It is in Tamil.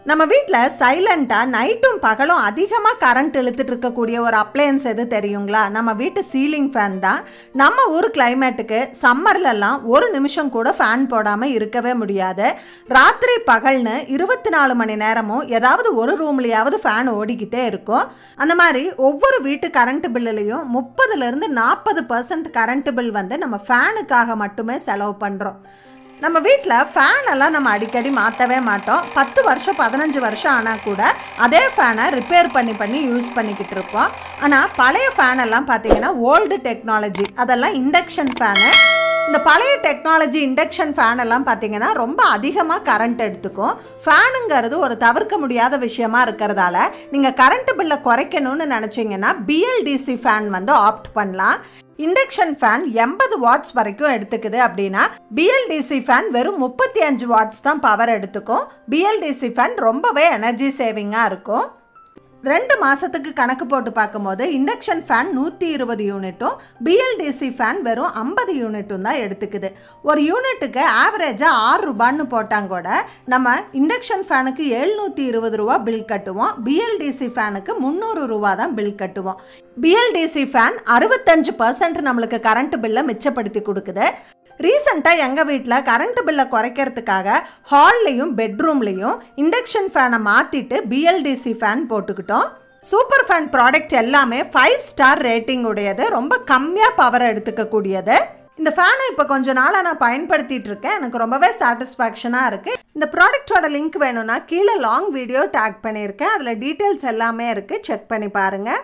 நம்ம வீட்டில் சைலண்டாக நைட்டும் பகலும் அதிகமாக கரண்ட் இழுத்துட்டு இருக்கக்கூடிய ஒரு அப்ளையன்ஸ் எது தெரியுங்களா? நம்ம வீட்டு சீலிங் ஃபேன் தான். நம்ம ஊர் கிளைமேட்டுக்கு சம்மர்லலாம் ஒரு நிமிஷம் கூட ஃபேன் போடாமல் இருக்கவே முடியாது. ராத்திரி பகல்னு 24 மணி நேரமும் ஏதாவது ஒரு ரூம்லையாவது ஃபேன் ஓடிக்கிட்டே இருக்கும். அந்த மாதிரி ஒவ்வொரு வீட்டு கரண்ட் பில்லுலையும் 30லேருந்து 40% கரண்ட் பில் வந்து நம்ம ஃபேனுக்காக மட்டுமே செலவு பண்ணுறோம். நம்ம வீட்டில் ஃபேன் எல்லாம் நம்ம அடிக்கடி மாற்றவே மாட்டோம். 10 வருஷம் 15 வருஷம் ஆனால் கூட அதே ஃபேனை ரிப்பேர் பண்ணி யூஸ் பண்ணிக்கிட்டு இருப்போம். ஆனால் பழைய ஃபேன் எல்லாம் பார்த்தீங்கன்னா ஓல்டு டெக்னாலஜி, அதெல்லாம் இண்டக்ஷன் ஃபேனு. இந்த பழைய டெக்னாலஜி இண்டக்ஷன் ஃபேன் எல்லாம் பார்த்தீங்கன்னா ரொம்ப அதிகமாக கரண்ட் எடுத்துக்கும். ஃபேனுங்கிறது ஒரு தவிர்க்க முடியாத விஷயமா இருக்கிறதால நீங்கள் கரண்ட் பில்லை குறைக்கணும்னு நினச்சிங்கன்னா பிஎல்டிசி ஃபேன் வந்து ஆப்ட் பண்ணலாம். இண்டக்ஷன் ஃபேன் 80 வாட்ஸ் வரைக்கும் எடுத்துக்குது அப்படின்னா பிஎல்டிசி ஃபேன் வெறும் 35 வாட்ஸ் தான் பவர் எடுத்துக்கும். பிஎல்டிசி ஃபேன் ரொம்பவே எனர்ஜி சேவிங்காக இருக்கும். 2 மாதத்துக்கு கணக்கு போட்டு பார்க்கும்போது இண்டக்ஷன் ஃபேன் 120 யூனிட்டும் பிஎல்டிசி ஃபேன் வெறும் 50 யூனிட்டும் தான் எடுத்துக்குது. ஒரு யூனிட்டுக்கு ஆவரேஜாக 6 ரூபான்னு போட்டாங்க கூட நம்ம இண்டக்ஷன் ஃபேனுக்கு 720 ரூபா பில் கட்டுவோம். பிஎல்டிசி ஃபேனுக்கு 300 ரூபா தான் பில் கட்டுவோம். பிஎல்டிசி ஃபேன் 65% நம்மளுக்கு கரண்ட் பில்லை மிச்சப்படுத்தி கொடுக்குது. ரீசெண்டாக எங்கள் வீட்டில் கரண்ட் பில்லை குறைக்கிறதுக்காக ஹால்லையும் பெட்ரூம்லையும் இண்டக்ஷன் ஃபேனை மாற்றிட்டு பிஎல்டிசி ஃபேன் போட்டுக்கிட்டோம். சூப்பர் ஃபேன் ப்ராடக்ட் எல்லாமே 5 ஸ்டார் ரேட்டிங் உடையது, ரொம்ப கம்மியாக பவர் எடுத்துக்கக்கூடியது. இந்த ஃபேனை இப்போ கொஞ்ச நாளாக நான் பயன்படுத்திட்டு இருக்கேன். எனக்கு ரொம்பவே சாட்டிஸ்ஃபேக்ஷனாக இருக்குது. இந்த ப்ராடக்டோட லிங்க் வேணும்னா கீழே லாங் வீடியோ டேக் பண்ணியிருக்கேன். அதில் டீட்டெயில்ஸ் எல்லாமே இருக்குது, செக் பண்ணி பாருங்கள்.